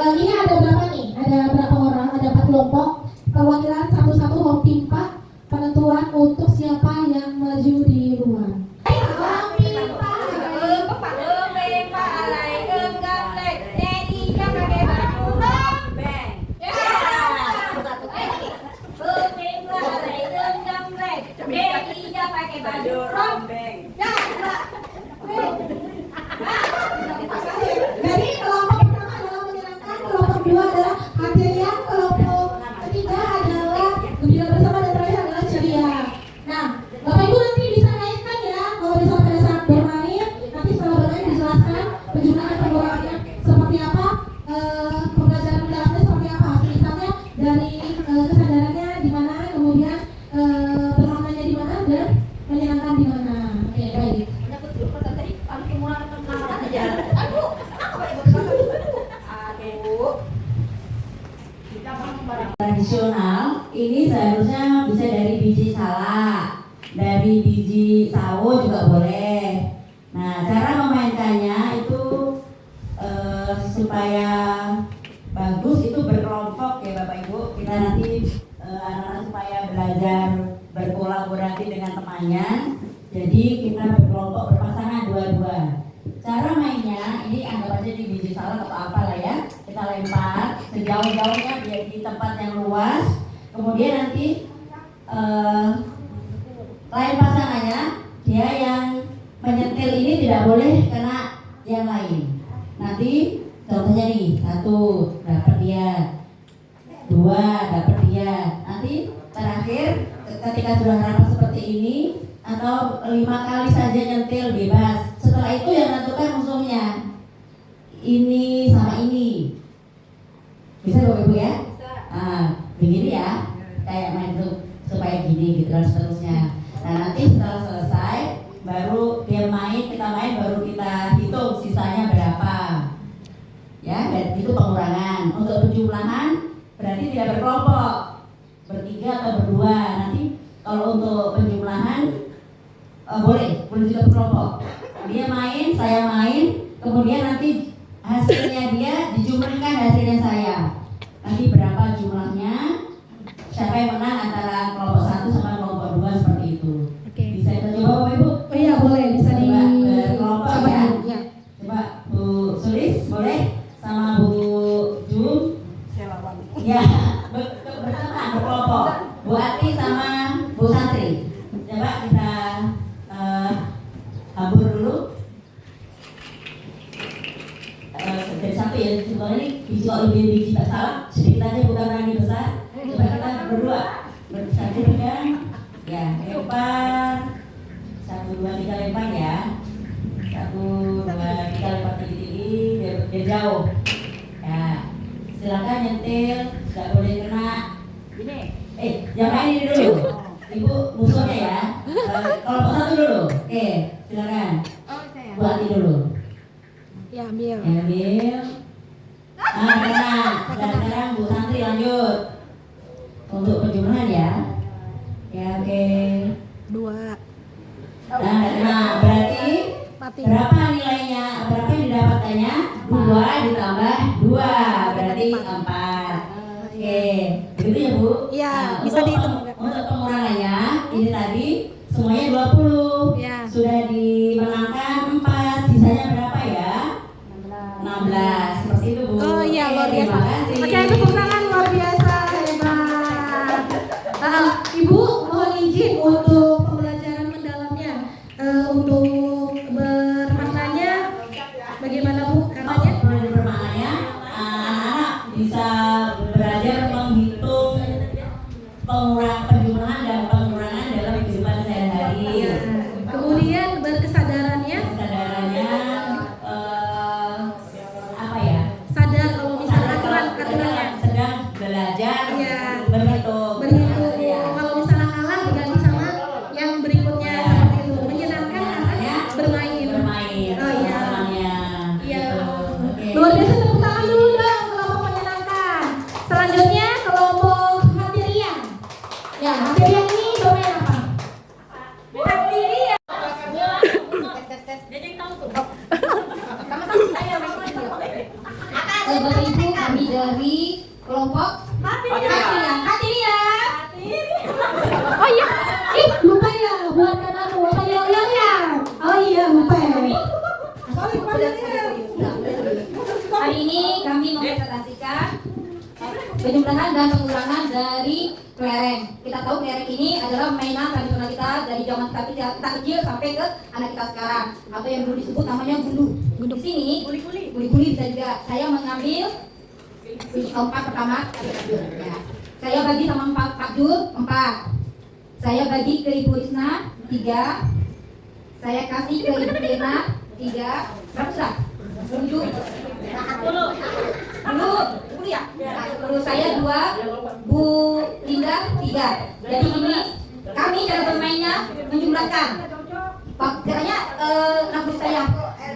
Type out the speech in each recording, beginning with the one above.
Ini ada berapa nih? Ada berapa orang? Ada 4 kelompok. Perwakilan satu-satu mempimpa penentuan untuk siapa yang maju di luar. Baju rombeng. Jadi kelompok pertama adalah menyenangkan, kelompok kedua adalah hadiah, kelompok ketiga adalah gembira bersama dan terakhir adalah ceria. Nah, Bapak Ibu nanti bisa kaitkan ya kalau misalnya pada saat bermain, nanti setelah bermain dijelaskan penjumlahan pengurangannya seperti apa, pembelajaran mendalamnya seperti apa. Misalnya dari kesadarannya di mana, kemudian bermaknanya di mana dan menyenangkan di mana. Oke, baik. Tradisional ini seharusnya bisa dari biji salak, dari biji sawo juga boleh. Nah, cara memainkannya itu supaya bagus itu berkelompok ya Bapak Ibu. Kita nanti anak-anak supaya belajar berkolaborasi dengan temannya. Jadi kita berkelompok berpasangan dua-dua. Cara mainnya ini anggap aja di biji salak atau apalah ya. Kita lempar sejauh-jauhnya biar di tempat yang luas. Kemudian nanti lain pasangannya dia yang menyentil ini tidak boleh kena yang lain. Nanti contohnya nih, 1 dapat dia, 2 dapat dia. Nanti terakhir ketika sudah rapat seperti ini atau 5 kali saja nyentil bebas. Setelah itu yang menentukan musuhnya ini sama ini. Bisa Bapak Ibu ya? Begini ya, kayak main tuh supaya gini gitu dan seterusnya. Nah nanti setelah selesai baru dia main, kita main, baru kita hitung sisanya berapa. Ya, dan itu pengurangan. Untuk penjumlahan berarti tidak berkelompok, bertiga atau berdua. Nanti kalau untuk penjumlahan boleh juga berkelompok. Dia main, saya main, kemudian nanti hasilnya dia dijumlahkan hasilnya saya. Nanti berapa jumlahnya, siapa yang menang antara kelompok 1 sama kelompok 2 seperti itu. Oke. Bisa kita coba Bapak Ibu? Oh iya boleh, bisa di berkelompok ya. Coba Bu Sulis boleh sama Bu Jum. Ya, berteman berkelompok. Bu Ati sama Bu Santri. Coba kita hambur dulu. Dari 1 ya, sebenarnya ini biji kalau biji tak salah sedikit aja, bukan berani besar. Coba kita berdua bersatu pegang, ya lempar 1, 2, 3 lempar ya. 1, 2, 3 lempar tinggi-tinggi biar jauh. Ya, silakan nyentil, nggak boleh kena. Jangan ini dulu. Ibu musuhnya ya. Kelompok 1 dulu. Oke, silakan. Buat ini dulu. Ya, ambil. Ambil. Nah, dan sekarang Bu Santri lanjut untuk penjumlahan ya. Ya, oke. 2. Nah, berarti Mati. berapa nilainya? Berapa yang didapatkannya? 2 ditambah 2 berarti 4. Oke, begitu ya Bu? Iya, Nah, bisa dihitung. Untuk pengurangannya ini tadi semuanya 20. Ya. Sudah dimenangkan 4, sisanya berapa ya? 16. Seperti itu Bu. Oh iya, luar biasa. Terima kasih. Oke, tepuk tangan, luar biasa, hebat. Ibu mohon izin untuk pembelajaran mendalamnya, untuk bermaknanya bagaimana Bu? Katanya? Bermaknanya anak-anak bisa belajar menghitung penjumlahan dan pengurangan dalam kehidupan sehari-hari. Kemudian berkesadarannya, apa ya? sadar kalau misalnya aturan-aturannya. Sedang belajar Iya. berhitung. Kalau misalnya kalah diganti sama yang berikutnya seperti itu. Menyenangkan karena bermain. Oh iya. Namanya. Iya. Gitu. Oke. Luar biasa, tepuk tangan dulu dong kelompok menyenangkan. Ini dari kelompok Hatiria. Oh iya, lupa ya, buatkan aku apa ya? Oh iya, lupa ya. Hari ini kami mempresentasikan penjumlahan dan pengurangan dari kelereng. Kita tahu kelereng ini adalah mainan tradisional kita dari zaman kita kecil sampai ke anak kita sekarang, atau yang dulu disebut namanya gundu. Di sini guli-guli bisa juga. Saya mengambil empat pertama, ya. Saya bagi sama Pak Jul 4. Saya bagi ke Ibu Risna 3. Saya kasih ke Ibu Rina 3. Berapa sudah? 7. 10 ya? 10 saya 2, Bu Linda 3. Jadi ini kami cara bermainnya menjumlahkan. Pak, kiranya nafsu saya.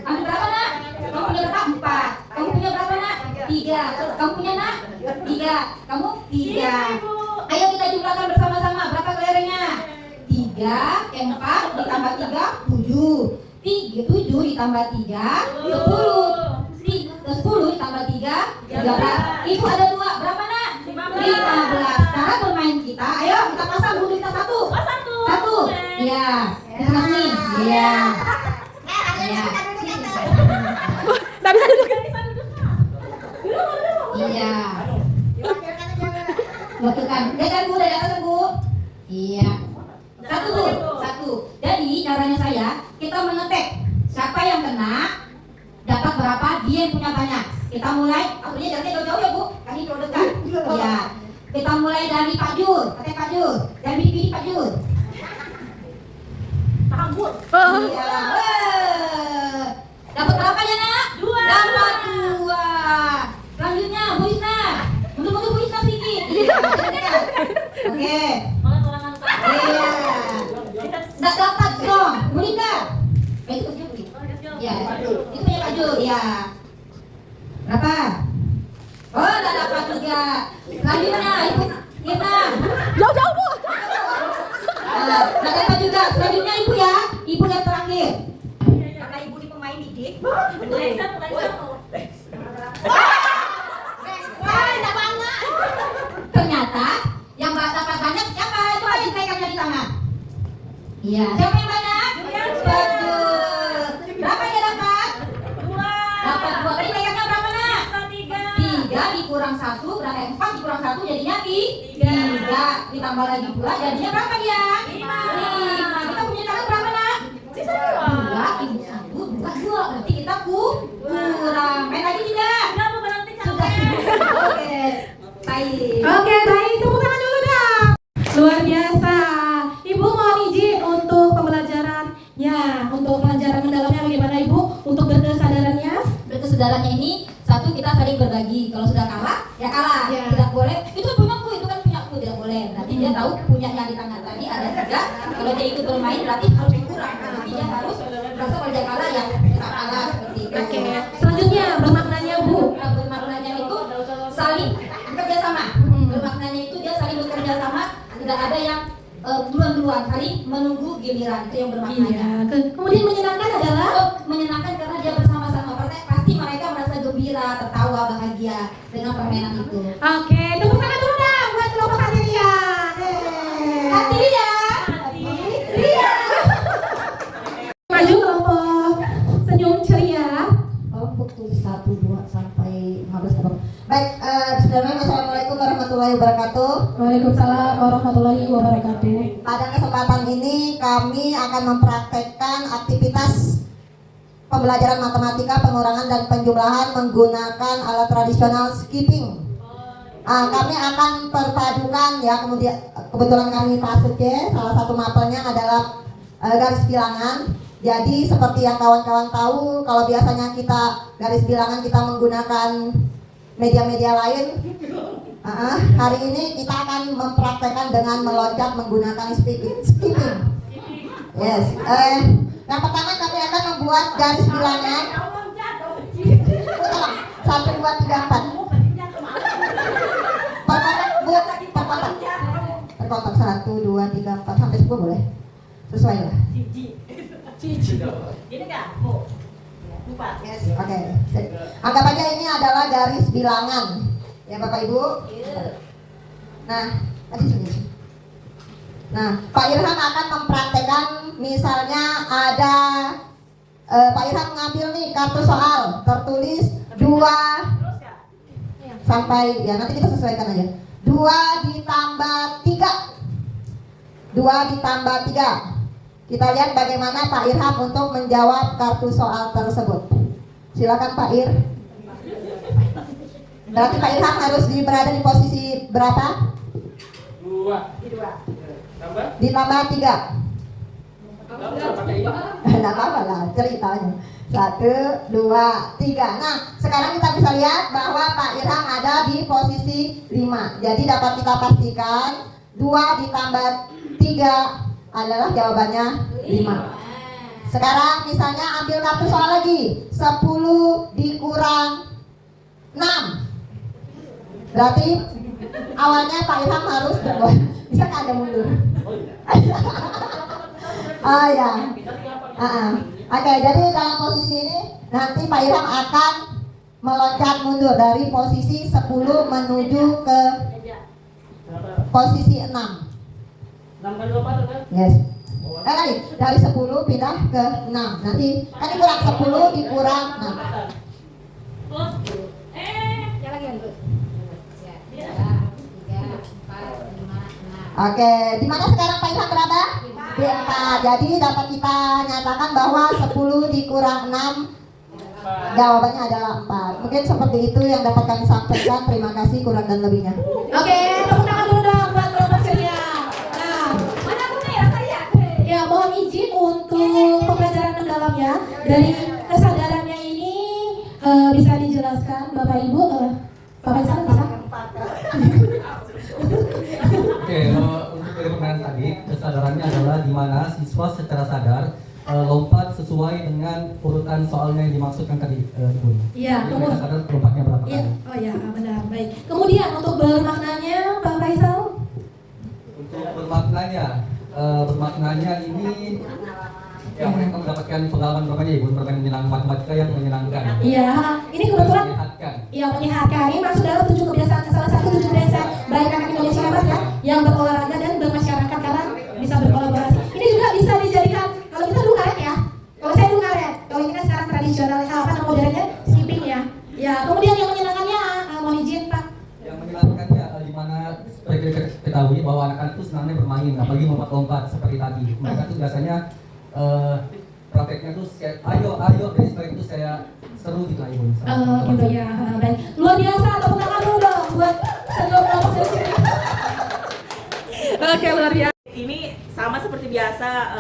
Kamu berapa nak? Kamu punya berapa? 4. Kamu punya berapa nak? 3. Kamu punya nak? 3. Kamu 3. Ayo kita jumlahkan bersama-sama. Berapa kelerengnya? 3, 4 ditambah 3, 7. 7 ditambah 3, 10. 10 ditambah 3, 13. Itu ada 2. Berapa nak? 15. Cara bermain kita. Ayo kita pasang dulu kita satu. Satu. Iya. Kita nih. Iya. Iya. Nggak bisa duduk. Iya. Waktukan. Dekat Bu, dari atas Bu. Iya. Satu. Jadi caranya saya, kita mengetek. Siapa yang kena dapat berapa, dia yang punya banyak. Kita mulai, akhirnya jaraknya jauh-jauh ya Bu. Kami terlalu dekat. Iya. Kita mulai dari Pak Jul. Ketek Pak Jul. Dan bidik-bidik Pak Jul. Paham Bu? Iya. Dapat berapa ya nak? 2. Dapat 2. Selanjutnya Bu Isna. Mundur Bu Isna sedikit. Iya. Oke. Iya. Nggak dapat dong. Bu Linda. Itu punya Bu Linda. Iya. Itu punya Pak Jul. Iya. Berapa? Oh, nggak dapat juga. Selanjutnya Ibu Irna. Jauh-jauh Bu. Nggak dapat juga. Selanjutnya Ibu ya. Ibu yang terakhir. Karena Ibu di pemain didik. Ternyata yang dapat banyak siapa? Itu aja dinaikkannya di tangan. Iya. Siapa yang banyak? Bagus. Berapa dia dapat? 2. Dapat 2. Tadi dinaikkannya berapa nak? 3 dikurang 1 berapa? 4 dikurang 1 jadinya 3. Ditambah lagi pula jadinya berapa dia? 5. Kita punya tangan berapa nak? 2, ibu 1, 2. Berarti kita kurang. Main lagi tidak? Sudah. Oke. Baik. Oke, baik. Tepuk tangan dulu dong. Luar biasa. Ibu mohon izin untuk pembelajarannya, untuk pelajaran mendalamnya bagaimana Ibu? Untuk berkesadarannya. Berkesedarannya ini satu, kita saling berbagi. Kalau sudah kalah, ya kalah. Ya. Tidak boleh. Itu kan punyaku, itu kan punyaku, tidak boleh. Nanti dia tahu punyanya di tangan tadi ada 3. Kalau dia ikut bermain berarti harus dikurang. Nanti dia harus merasa kalau dia kalah ya kita kalah seperti itu. Oke. Selanjutnya bermaknanya Bu. Nah, bermaknanya itu saling bekerja sama. Bermaknanya itu dia saling bekerja sama. Tidak ada yang duluan-duluan, saling menunggu giliran. Itu yang bermaknanya. Iya. Kemudian menyenangkan adalah Menyenangkan karena dia bersama-sama. Pasti mereka merasa gembira, tertawa, bahagia dengan permainan itu. oke. Tepuk tangan dulu dong buat kelompok Hatiria. Hatiria. Maju kelompok senyum ceria. Kelompok 1, 2 sampai 15. Baik, bismillahirrahmanirrahim. Assalamualaikum warahmatullahi wabarakatuh. Waalaikumsalam warahmatullahi wabarakatuh. Pada kesempatan ini kami akan mempraktekkan aktivitas pembelajaran matematika, pengurangan dan penjumlahan menggunakan alat tradisional skipping. Kami akan perpadukan ya, kebetulan kami pasuk ya, salah satu mapelnya adalah garis bilangan. Jadi seperti yang kawan-kawan tahu, kalau biasanya kita garis bilangan kita menggunakan media-media lain, hari ini kita akan mempraktekkan dengan meloncat menggunakan skipping. Yes. Yang pertama kami akan membuat garis bilangan 1, 2, 3, 4. Terpotong 1, 2, 3, 4 sampai 10 boleh? Sesuai lah. Ini enggak, Bu? Lupa. Oke. Anggap aja ini adalah garis bilangan. Ya Bapak Ibu. Nah, tadi sini. Nah, Pak Irham akan mempraktekkan, misalnya ada Pak Irham ngambil nih kartu soal tertulis 2 sampai, ya nanti kita sesuaikan aja. 2 ditambah 3. 2 ditambah 3. Kita lihat bagaimana Pak Irham untuk menjawab kartu soal tersebut. Silakan Pak Ir. Berarti Pak Irham harus berada di posisi berapa? 2 Ditambah 3. Nggak apa-apa lah ceritanya. 1, 2, 3. Nah, sekarang kita bisa lihat bahwa Pak Irham ada di posisi 5. Jadi dapat kita pastikan 2 ditambah 3 adalah jawabannya 5. Sekarang misalnya ambil kartu soal lagi. 10 dikurang 6. Berarti awalnya Pak Irham harus bisa kan ada mundur. Oh ya. Oke, jadi dalam posisi ini nanti Pak Irham akan meloncat mundur dari posisi 10 menuju ke posisi 6. 6 kali 8 kan? Yes. Lagi dari 10 pindah ke 6. Nanti kan dikurang 10 dikurang 6. Oke, di mana sekarang Pak Irham berada? Di 4. Jadi dapat kita nyatakan bahwa 10 dikurang 6 jawabannya adalah 4. Mungkin seperti itu yang dapat kami sampaikan. Terima kasih kurang dan lebihnya. Oke, tepuk tangan dulu dong buat kelompok ceria. Nah, Mana bunda ya saya? ya mohon izin untuk pembelajaran mendalamnya dari kesadarannya ini bisa dijelaskan Bapak Ibu. Bapak Ibu bisa? Oke, untuk dari pertanyaan tadi, kesadarannya adalah di mana siswa secara sadar lompat sesuai dengan urutan soalnya yang dimaksudkan tadi, Ibu. Iya, Jadi mereka sadar lompatnya berapa Iya, kali. oh ya, benar, baik. Kemudian untuk bermaknanya, Pak Faisal? Untuk bermaknanya ini ya mereka mendapatkan pengalaman bermakna Ibu, bermain menyenangkan, matematika yang menyenangkan. Iya, ini kebetulan Menyehatkan. yang menyehatkan. Ini masuk dalam 7 kebiasaan, salah satu 7 kebiasaan baik anak Indonesia hebat ya, yang berolahraga dan bermasyarakat karena bisa berkolaborasi. Ini juga bisa dijadikan, kalau kita dulu karet ya, kalau saya dulu karet, kalau ini kan sekarang tradisional, apa nama modernnya, skipping ya. Ya, kemudian yang menyenangkannya, mohon izin Pak. Yang menyenangkannya di mana seperti kita ketahui bahwa anak-anak itu senangnya bermain, apalagi lompat-lompat seperti tadi. Mereka tuh biasanya prakteknya tuh ayo dari seperti itu saya seru gitu Ibu. Gitu ya, baik. Luar biasa, tepuk tangan dulu dong buat seluruh kelompok ceria. Oke, luar biasa. Ini sama seperti biasa.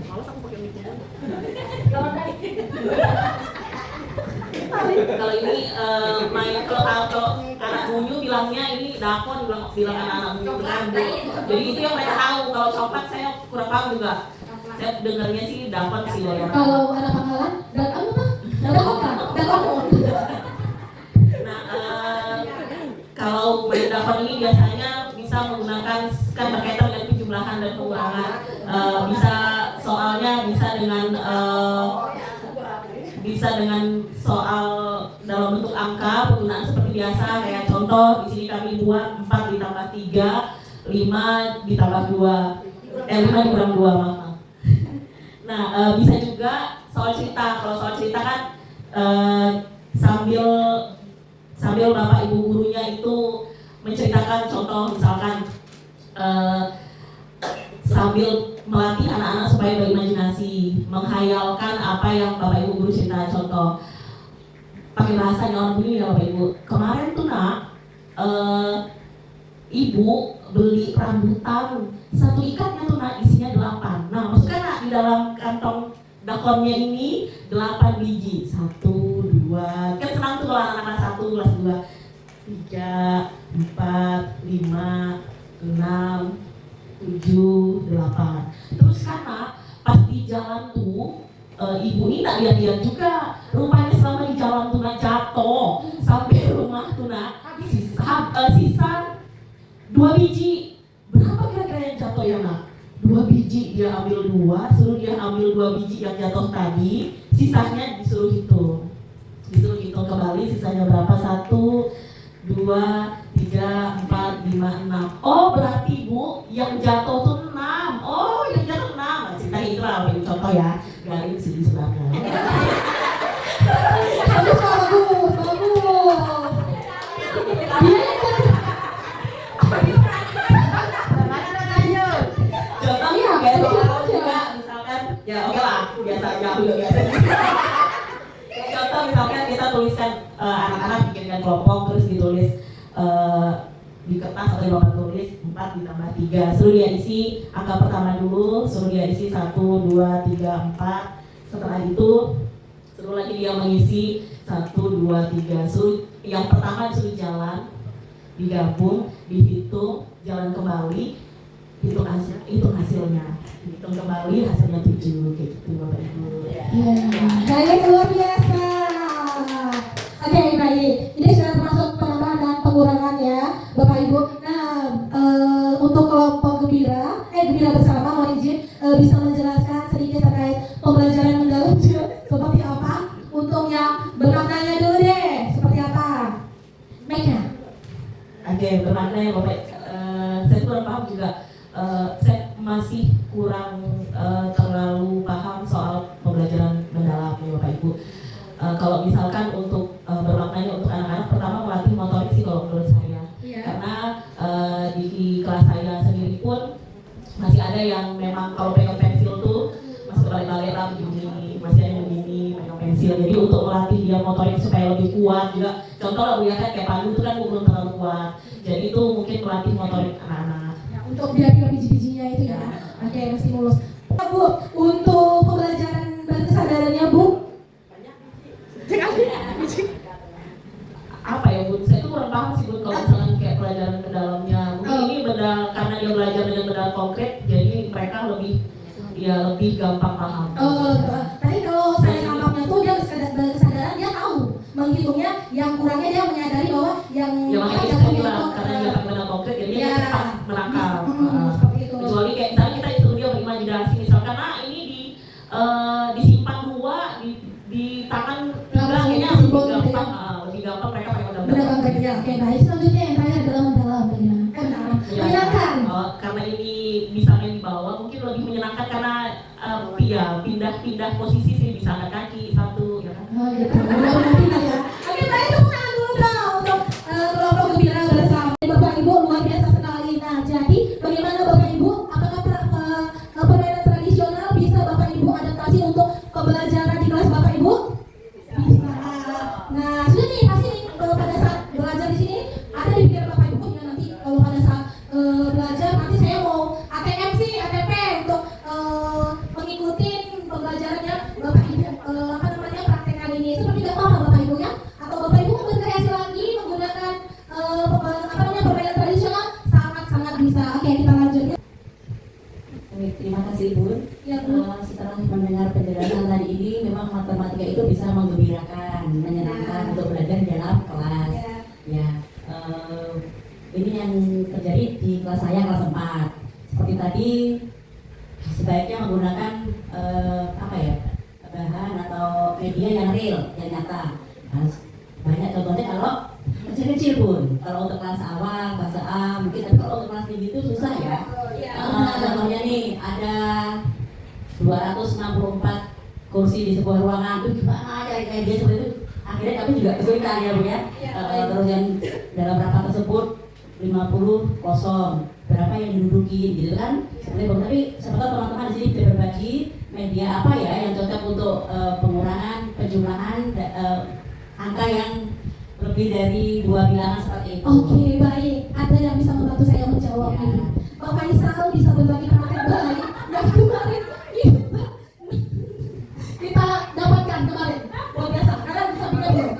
Malas aku pakai mic. Kalau ini main kalau anak bunyu bilangnya ini dakon, bilang anak bunyu kan. Jadi itu yang mereka tahu. Kalau coklat saya kurang paham juga. Saya dengarnya sih dakon sih loh. Kalau ada pangkalan, dan apa? Dakon. Nah, kalau main dakon ini biasanya bisa menggunakan kan berkaitan dengan penjumlahan dan pengurangan. Bisa soalnya bisa dengan soal dalam bentuk angka, penggunaan seperti biasa kayak contoh di sini kami buat 4 ditambah 3, 5 ditambah 2, 5 dikurang 2 maaf. Nah, bisa juga soal cerita. Kalau soal cerita kan sambil bapak ibu gurunya itu menceritakan contoh, misalkan sambil melatih anak-anak supaya berimajinasi, menghayalkan apa yang bapak ibu guru cerita. Contoh pakai bahasanya orang bunyi ya bapak ibu. Kemarin tuh nak, ibu beli rambutan, satu ikatnya tuh nak isinya 8. Nah maksudnya nak di dalam kantong dakonnya ini 8 biji. 1, 2, kan senang tuh kalau anak-anak 1, kelas 2, 3, 4, 5, 6, 7, 8. Terus karena pas di jalan tuh ibu ini tak lihat-lihat juga, rupanya selama di jalan tuh nak jatuh sampai rumah tuh nak sisa 2 biji. Berapa kira-kira yang jatuh ya nak? 2 biji, dia ambil 2, suruh dia ambil 2 biji yang jatuh tadi, sisanya disuruh hitung kembali sisanya berapa. 1, 2, 2, 3, 4, 5, 6. Oh berarti Bu, yang jatuh tuh 6. Oh yang jatuh 6. Nah, cerita itu lah, bagi contoh ya. Garing sih sebenarnya. Bagus, bagus, bagus. Contohnya Iya, kayak iya, soal iya. juga misalkan ya oke lah biasa aja aku juga biasa. Kayak contoh misalkan kita tuliskan anak-anak bikinkan kelompok terus ditulis di kertas atau di papan tulis 4 ditambah 3 suruh dia isi angka pertama dulu, suruh dia isi 1, 2, 3, 4. Setelah itu suruh lagi dia mengisi 1, 2, 3. Suruh yang pertama disuruh jalan, digabung, dihitung, jalan kembali, hitung hasilnya, hitung kembali hasilnya 7 kayak gitu Bapak Ibu. Baik, luar biasa. Oke, baik. Ini sudah termasuk penambahan dan pengurangan ya, Bapak Ibu. Nah, untuk kelompok gembira bersama, mohon izin bisa menjelaskan sedikit terkait pembelajaran mendalam seperti apa. Untuk yang bermaknanya dulu deh, seperti apa? Mega. Oke, bermakna ya Bapak. Saya kurang paham juga. Saya masih kurang terlalu paham soal pembelajaran mendalam ya Bapak Ibu. Kalau misalkan untuk bermaknanya untuk anak-anak, pertama melatih motorik sih kalau menurut saya. Iya. Karena di kelas saya sendiri pun masih ada yang memang kalau pegang pensil tuh masih balik-balik lah begini, masih ada yang begini pegang pensil. Jadi untuk melatih dia motorik supaya lebih kuat juga. Contoh lah Bu ya kan kayak Pandu itu kan belum terlalu kuat. Jadi itu mungkin melatih motorik anak-anak. Untuk biar biji-bijinya itu ya. Oke, mesti mulus. Bu, untuk pembelajaran dan kesadarannya Bu, apa ya Bu? Saya tuh kurang paham sih Bu kalau misalkan kayak pelajaran mendalamnya. Mungkin ini karena dia belajar dengan benda konkret, jadi mereka lebih gampang paham. tadi kalau saya nangkapnya tuh dia kesadaran dia tahu menghitungnya, yang kurangnya dia menyadari bahwa yang Ya makanya itu saya bilang karena dia pakai benda konkret, jadi dia Ya. cepat menangkap. seperti itu. Kecuali kayak misalnya kita disuruh dia berimajinasi misalkan ini disimpan 2 di tangan sebelah kayaknya lebih gampang mereka pakai benda Benar banget ya. Oke, baik. Selanjutnya yang terakhir adalah mendalam. Menyenangkan. Karena ini misalnya di bawah mungkin lebih menyenangkan karena pindah posisi sih, bisa angkat kaki satu ya kan. Oh gitu. Benar-benar ya. Oke, baik, tepuk tangan dulu dong untuk kelompok gembira bersama. Bapak Ibu luar biasa sekali. Nah, jadi bagaimana Bapak Ibu? Apakah permainan tradisional bisa Bapak Ibu adaptasi untuk pembelajaran di kelas Bapak Ibu? Bisa. Nah, sudah nih pasti nih kalau pada saat belajar di sini ada di pikiran Bapak Ibu ya, nanti kalau pada saat belajar nanti saya mau ATM sih, ATP untuk mengikuti pembelajarannya Bapak Ibu praktek kali ini. Seperti nggak apa Bapak Ibu ya? Atau Bapak Ibu mau berkreasi lagi menggunakan permainan tradisional? Sangat bisa. Oke, kita lanjut ya. Baik, terima kasih Bu. Ya, Bu. Setelah mendengar penjelasan tadi ini, memang matematika itu bisa menggembirakan, menyenangkan untuk belajar di dalam kelas. Ya, ini yang terjadi di kelas saya kelas 4. Seperti tadi, sebaiknya menggunakan bahan atau media yang real, yang nyata. Nah, banyak contohnya kalau kecil-kecil Pun. Kalau untuk kelas awal, kelas A, mungkin tapi kalau untuk kelas tinggi itu susah ya. Contohnya nih ada 264 kursi di sebuah ruangan, itu gimana kayak dia seperti itu, akhirnya kami juga kesulitan ya Bu ya. Terus yang dalam rapat tersebut 50 kosong, berapa yang didudukin gitu kan. Tapi siapa tahu teman-teman di sini bisa berbagi media apa ya yang cocok untuk pengurangan, penjumlahan angka yang lebih dari 2 bilangan seperti itu. Oke, baik. Ada yang bisa membantu saya menjawab Ya. ini. Bapak Isal bisa berbagi praktek baik yang kemarin kita dapatkan kemarin. Luar biasa. Kalian bisa bilang dulu.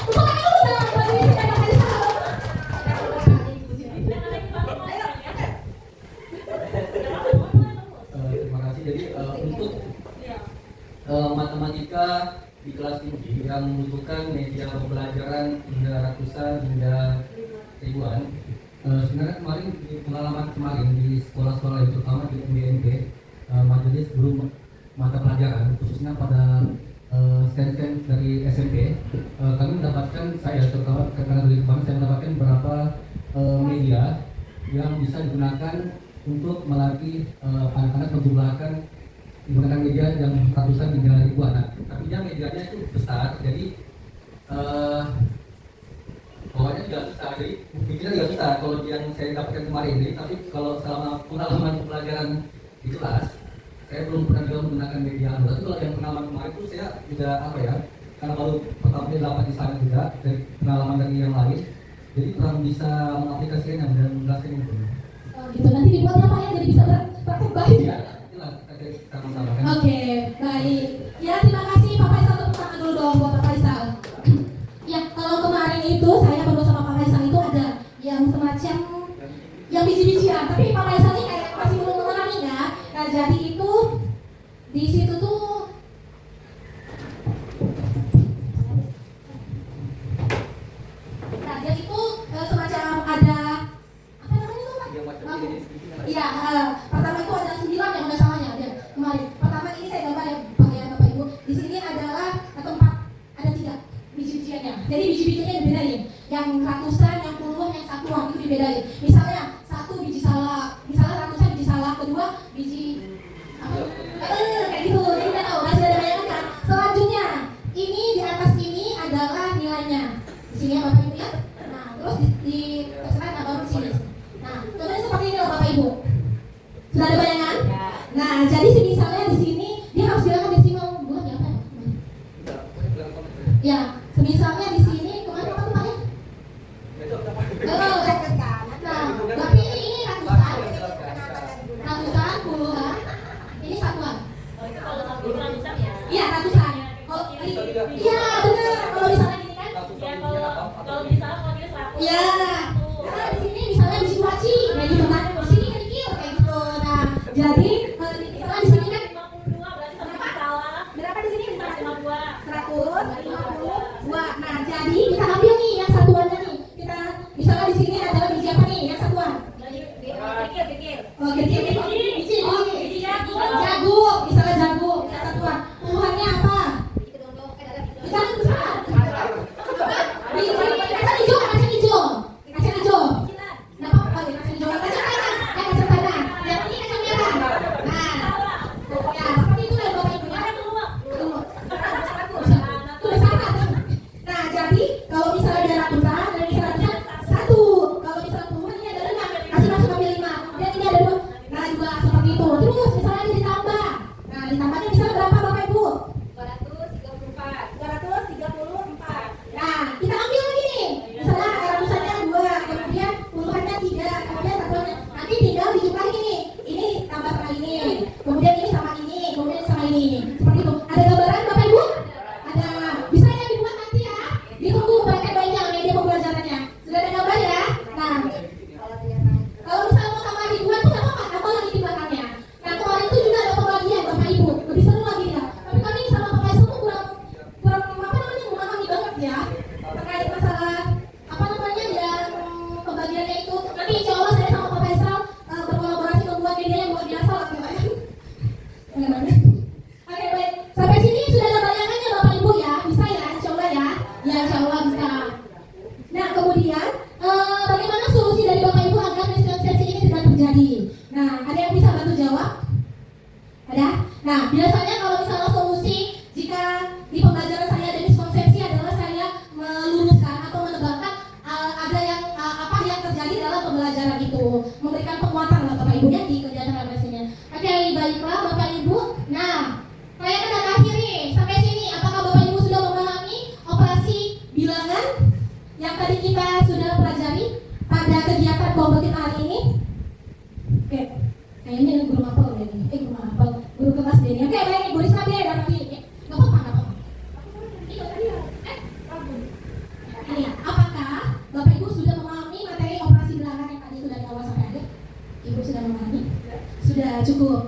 Tepuk tangan dulu dong bagi Bapak Isal. Terima kasih. Jadi untuk matematika di kelas tinggi yang membutuhkan media pembelajaran hingga ratusan hingga ribuan, sebenarnya kemarin di pengalaman kemarin di sekolah-sekolah yang terutama di MBMP, majelis guru mata pelajaran khususnya pada scan dari SMP, kami mendapatkan, saya terutama karena dari kemarin saya mendapatkan beberapa media yang bisa digunakan untuk melatih anak-anak menjumlahkan menggunakan media yang ratusan hingga ribuan. Nah, tapi dia medianya itu besar, jadi bawahnya juga susah, jadi bikinnya juga susah kalau yang saya dapatkan kemarin ini. Tapi kalau selama pengalaman pelajaran di kelas, saya belum pernah juga menggunakan media anu. Tapi kalau yang pengalaman kemarin itu saya juga apa ya, karena baru pertama kali dapat di sana juga dari pengalaman dari yang lain, jadi kurang bisa mengaplikasikannya dan menjelaskan itu. Oh, gitu. Nanti dibuatnya Pak ya, jadi bisa praktek baik. Ya, itulah kita sama-sama kan. Oke, baik. Ya, terima kasih Pak Faisal. Tepuk tangan dulu dong buat Pak Faisal. Ya, kalau kemarin itu saya baru sama Pak Faisal itu ada yang semacam yang biji-bijian, tapi Pak Faisal ini kayak masih belum mengalami ya. Nah, jadi itu di situ tuh nah, dia itu semacam ada apa namanya tuh Pak? Iya, pertama itu ada 9 yang nggak salahnya dia kemarin. Pertama ini saya gambar ya Pak ya Bapak Ibu. Di sini adalah tempat ada 3 biji-bijiannya. Jadi biji-bijiannya dibedain. Yang ratusan, yang puluhan, yang satuan itu dibedain. Misalnya satu biji salak, misalnya ratusan biji salak, kedua biji apa? Kayak gitu. Jadi udah tahu, masih ada bayangan kan? Selanjutnya ini di atas ini adalah nilainya. Di sini ya Bapak Ibu ya. Nah, terus di terserah nggak baru di sini. Nah, contohnya seperti ini loh Bapak Ibu. Sudah ada bayangan? Nah, jadi misalnya di sini dia harus bilangkan desimal bulan ya apa ya? Ya, semisalnya di sini kemana Pak Pak ya? Nah, tapi ini ratusan, puluhan, ini satuan. Iya ratusan. Oh, iya benar. Kalau misalnya gini kan? Iya. Nah, di sini misalnya biji kuaci, kayak gitu kan? Di sini kecil kayak gitu. Nah, jadi misalnya di sini kan berapa di sini? 152. Nah, jadi kita ambil nih yang satuannya nih. Kita misalnya di sini adalah biji apa nih? Yang satuan. Oh, biji jagung, misalnya jagung, yang satuan. Puluhannya apa? Ikan besar. Kacang hijau. Nah, apa? Kacang hijau. Kacang tanah. Yang ini kacang merah. Nah, ya seperti itu ya Bapak Ibu ya. Tunggu. Itu udah salah. Nah, jadi kalau misalnya ada ratusan dan misalnya 1. Kalau misalnya puluhan ini ada 5. Masih masuk ambil 5. Dan ini ada 2. Nah, juga seperti itu. Terus misalnya ini ditambah. Nah, ditambahnya misalnya berapa Bapak Ibu? 234. Nah, kita ambil lagi nih. Misalnya ratusannya 2, kemudian puluhannya 3, kemudian satuannya. Nanti tinggal dijumlahin ini. Ini tambah sama ini. Kemudian ini sama ini, kemudian sama ini. Seperti itu. Ada gambaran Bapak Ibu? Ada. Bisa ya dibuat nanti ya. Ditunggu baik-baiknya media pembelajarannya. Sudah ada gambar ya? Nah, kalau misalnya mau tambah ribuan tuh nggak apa-apa, tambah lagi di belakangnya. Nah, kemarin itu juga ada pembagian Bapak Ibu. Lebih seru lagi ya. Tapi kami sama Pak Faisal tuh kurang apa namanya memahami banget ya terkait masalah apa namanya yang pembagiannya itu. Nanti insya Allah saya sama Pak Faisal berkolaborasi membuat media yang luar biasa lah Pak. Oke baik, sampai sini sudah ada bayangannya Bapak Ibu ya, bisa ya insya Allah ya. Ya insya Allah bisa. Nah kemudian bagaimana solusi dari Bapak Ibu agar miskonsensi ini tidak terjadi? Nah ada yang bisa bantu jawab? Ada? Nah biasanya kalau misalnya solusi jika di pembelajaran saya ada miskonsepsi adalah saya meluruskan atau menegakkan ada yang apa yang terjadi dalam pembelajaran itu, memberikan penguatan lah Bapak Ibu ya di kegiatan refleksinya. Oke baiklah Bapak Ibu. Nah saya akan akhiri sampai sini. Apakah Bapak Ibu sudah memahami operasi bilangan yang tadi kita sudah pelajari pada kegiatan kelompok kita hari ini? Oke, kayaknya guru mapel ya nih. Guru mapel, guru kelas D. Oke baik, Bu Risma dia ada lagi. Nggak apa-apa. Ini ya, apakah Bapak Ibu sudah memahami materi operasi bilangan yang tadi sudah di awal sampai akhir? Ibu sudah memahami? Sudah cukup.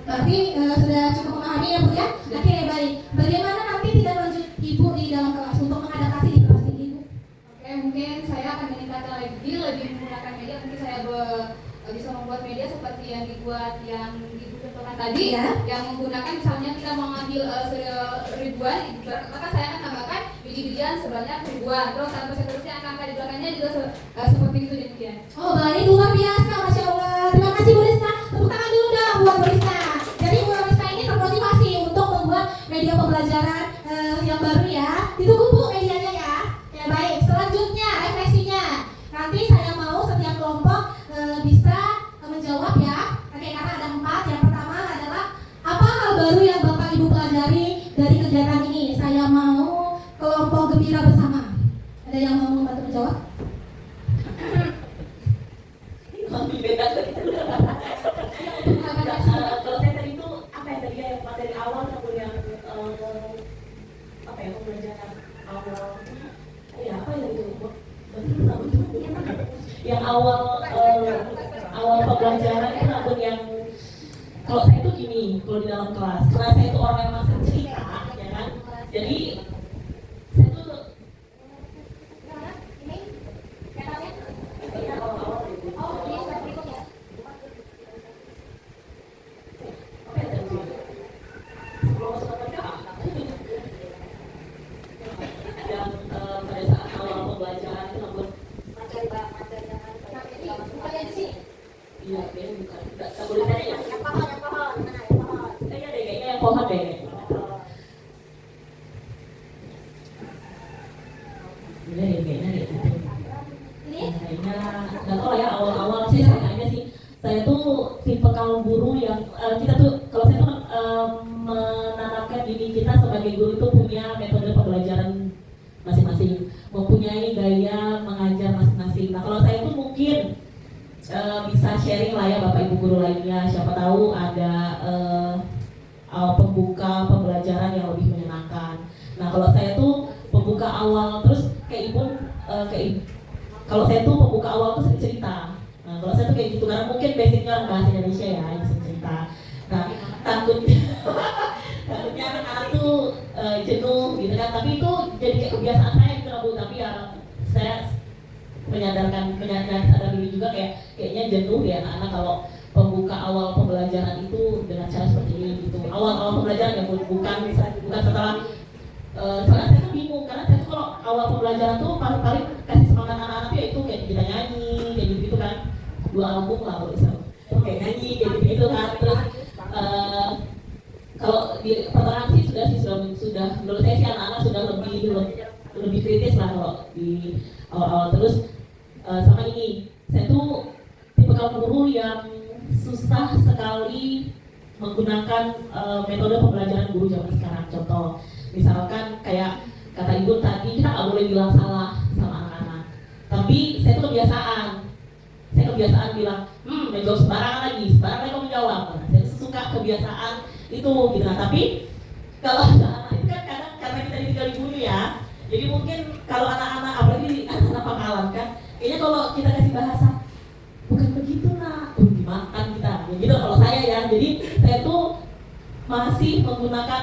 Berarti sudah cukup memahami ya Bu ya? Oke baik. Bagaimana nanti tidak lanjut Ibu di dalam kelas untuk mengadaptasi di kelas ini Ibu? Oke, mungkin saya akan meningkatkan lagi lebih menggunakan media. Mungkin saya bisa membuat media seperti yang dibuat yang Ibu contohkan tadi Ya. yang menggunakan misalnya kita mengambil ribuan, maka saya akan tambahkan biji-bijian sebanyak ribuan. Terus sampai seterusnya angka di belakangnya juga seperti itu demikian. Oh baik, luar biasa, Masya Allah. Terima kasih Bu Rizka. Tepuk tangan dulu dong buat Bu Rizka. Jadi Bu Rizka ini termotivasi untuk membuat media pembelajaran yang baru ya. Ditunggu Bu medianya ya. Ya baik, selanjutnya refleksinya. Nanti saya mau setiap kelompok bisa menjawab ya. Oke, karena ada 4. Yang pertama adalah apa hal baru yang Bapak Ibu pelajari dari kegiatan ini? Saya mau kelompok gembira bersama. Ada yang mau membantu menjawab? Lebih beda dari itu. Kalau saya tadi itu apa ya tadi ya materi awal atau yang apa ya pembelajaran awal ya apa ya itu yang awal pembelajaran itu akun yang kalau saya itu gini kalau di dalam kelas karena saya itu orang yang masih cerita ya kan jadi saya tuh yang pada saat awal pembelajaran itu namun iya kayaknya bukan nggak boleh tanya ya yang pohon kayaknya deh kayaknya yang pohon deh kayaknya deh kayaknya nggak tahu ya awal-awal sih kayaknya sih saya tuh tipe kaum guru yang kita tuh kalau saya tuh menanamkan diri kita sebagai guru itu punya metode pembelajaran masing-masing, mempunyai gaya mengajar masing-masing. Nah kalau saya tuh mungkin bisa sharing lah ya Bapak Ibu guru lainnya, siapa tahu ada pembuka pembelajaran yang lebih menyenangkan. Nah kalau saya tuh pembuka awal terus kayak ibu kalau saya tuh pembuka awal tuh sering cerita. Nah kalau saya tuh kayak gitu karena mungkin basicnya orang bahasa Indonesia ya yang sering cerita. Nah takutnya anak-anak tuh jenuh gitu kan, tapi itu jadi kayak kebiasaan saya gitu Bu, tapi ya saya menyadarkan sadar diri juga kayaknya jenuh ya anak-anak kalau pembuka awal pembelajaran itu dengan cara seperti ini gitu. Awal pembelajaran ya bukan setelah soalnya saya tuh bingung karena saya tuh kalau awal pembelajaran tuh paling kasih semangat anak-anak ya itu kayak kita nyanyi kayak gitu kan 2 album lah kalau bisa kayak nyanyi kayak gitu kan terus kalau di pertengahan sih sudah menurut saya sih anak-anak sudah lebih kritis lah kalau di awal-awal terus sama ini saya tuh tipe kaum guru yang susah sekali menggunakan metode pembelajaran guru zaman sekarang. Contoh misalkan kayak kata ibu tadi kita nggak boleh bilang salah sama anak-anak, tapi saya tuh kebiasaan bilang menjawab sembarangan lagi kamu jawab. Nah, saya suka kebiasaan itu gitu. Nah tapi kalau anak-anak itu kan kadang karena kita ditinggal dulu ya, jadi mungkin kalau anak-anak apalagi anak-anak pangkalan kan kayaknya kalau kita kasih bahasa bukan begitu nak dimakan kita ya gitu kalau saya ya. Jadi saya tuh masih menggunakan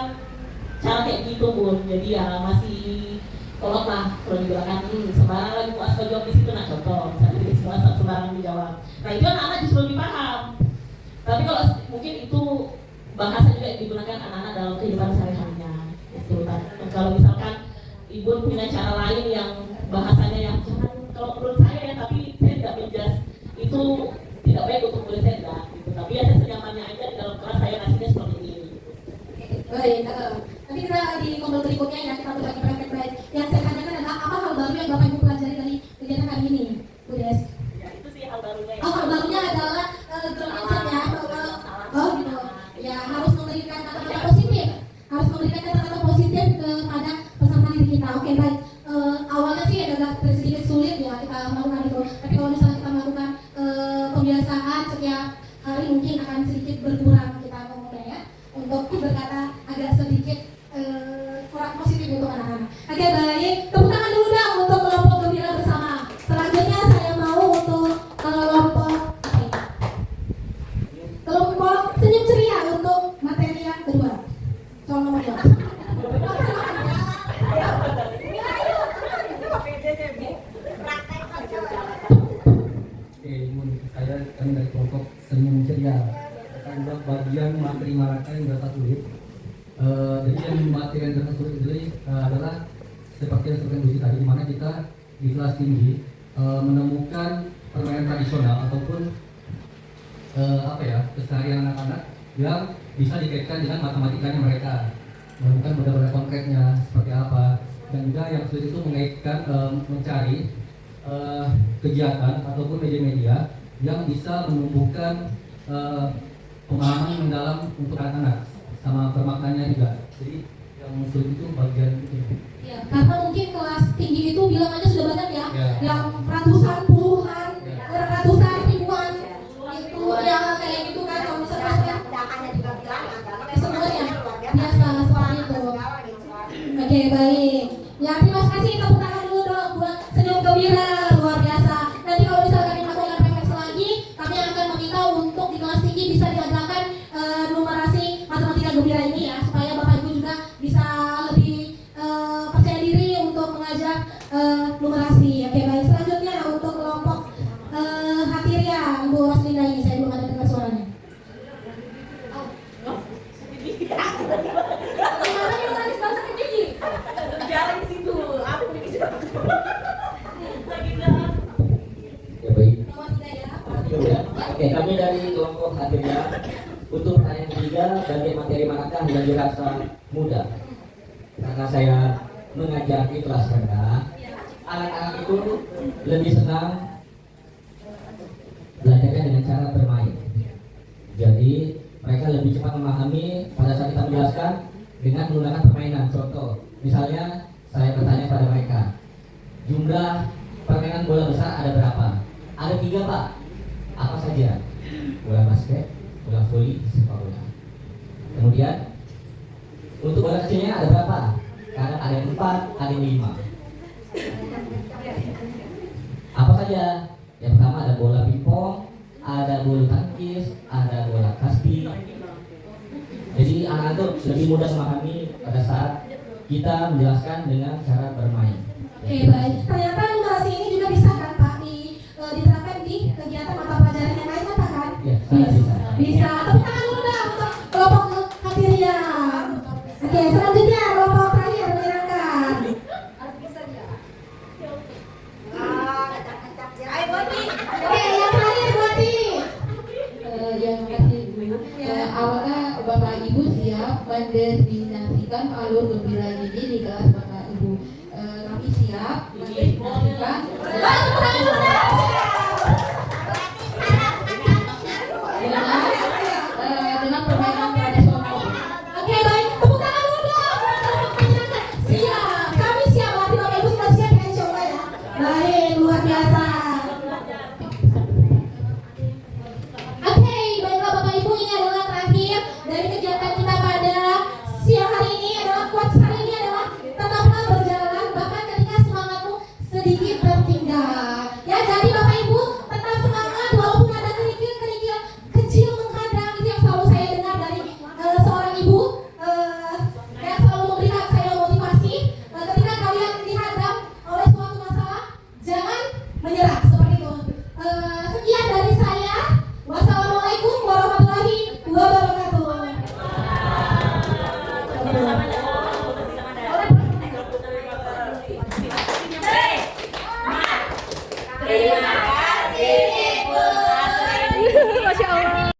cara kayak gitu Bun, jadi ya masih kolot lah kalau dibilangkan sembarang lagi puas jawab di situ. Nah contoh misalnya jadi semua sembarang dijawab, nah itu anak-anak justru lebih paham. Tapi kalau mungkin itu bahasa juga digunakan anak-anak dalam kehidupan sehari-harinya gitu. Kalau misalkan ibu punya cara lain yang bahasanya yang jangan kalau menurut saya ya, tapi saya tidak menjudge itu tidak baik untuk murid saya enggak gitu. Tapi ya saya senyamannya aja di dalam kelas saya kasihnya seperti ini. Baik, nanti kita di kombo berikutnya ya kita berbagi praktek baik. Yang saya tanyakan adalah apa hal baru yang Bapak Ibu pelajari dari kegiatan kali ini, Bu Des? Ya itu sih hal barunya. Oh, hal barunya adalah growth mindset ya. Oh gitu. Ya harus memberikan kata-kata positif. Harus memberikan kata-kata positif kepada peserta didik kita. Oke baik. Awalnya sih agak sedikit sulit ya kita melakukan itu. Tapi kalau misalnya kita melakukan pembiasaan setiap hari mungkin akan sedikit berkurang kita ngomongnya ya. Untuk berkata agak sedikit kurang positif untuk anak-anak. Oke baik. Tepuk tangan dulu dong untuk kelompok gembira bersama. Selanjutnya saya mau untuk kelompok senyum ceria untuk materi yang kedua. Soal nomor 2. Oke, kami dari kelompok senyum ceria akan berbagi bagian materi Malaka yang dirasa sulit. Jadi yang materi yang dirasa sulit itu adalah seperti yang disebutkan tadi, di mana kita di kelas tinggi menemukan permainan tradisional ataupun keseharian anak-anak yang bisa dikaitkan dengan matematikanya mereka, menemukan benda-benda konkretnya seperti apa, dan juga yang sulit itu mengaitkan mencari kegiatan ataupun media-media yang bisa menumbuhkan pemahaman mendalam untuk anak-anak sama bermaknanya juga. Jadi yang sulit itu bagian itu. Ya, karena mungkin kelas tinggi itu bilang aja sudah banyak ya, Ya. yang ratusan, puluhan, Ya. ratusan, ribuan, itu yang kayak gitu kan, kalau misalnya semuanya biasa seperti itu. Oke, baik. Ya, terima kasih, tepuk tangan dulu dong buat senyum gembira, luar biasa. Nanti kalau misalkan dilakukan PPS lagi, kami akan meminta untuk di kelas tinggi bisa diadakan numerasi matematika gembira ini ya, supaya Bapak Ibu juga bisa lebih percaya diri untuk mengajar numerasi. Oke, baik. Selanjutnya untuk kelompok Hatiria, Ibu Roslinda ini saya belum ada dengar suaranya. Gimana nih nulis bahasa kecil? Jarang di situ. Aku di situ. Ya baik. Nomor 3 ya. Ya. Oke, kami dari kelompok Hatiria untuk pertanyaan ketiga, bagian materi manakah yang dirasa mudah? Karena saya mengajar di kelas rendah, anak-anak itu lebih senang belajarnya dengan cara bermain. Jadi mereka lebih cepat memahami pada saat kita menjelaskan dengan menggunakan permainan. Contoh, misalnya saya bertanya pada mereka, jumlah permainan bola besar ada berapa? Ada 3 Pak. Apa saja? Bola basket, bola voli, sepak bola. Kemudian untuk bola kecilnya ada berapa? Kadang ada yang 4, ada yang 5. Apa saja? Yang pertama ada bola pingpong, ada bulu tangkis, ada bola kasti. Jadi anak itu lebih mudah memahami pada saat kita menjelaskan dengan cara bermain. Oke, baik. Ternyata numerasi ini juga bisa kan Pak diterapkan di kegiatan mata pelajaran yang lain apa kan? Ya, sangat bisa. Bisa. Tepuk tangan dulu dah untuk kelompok Hatiria. Oke, selanjutnya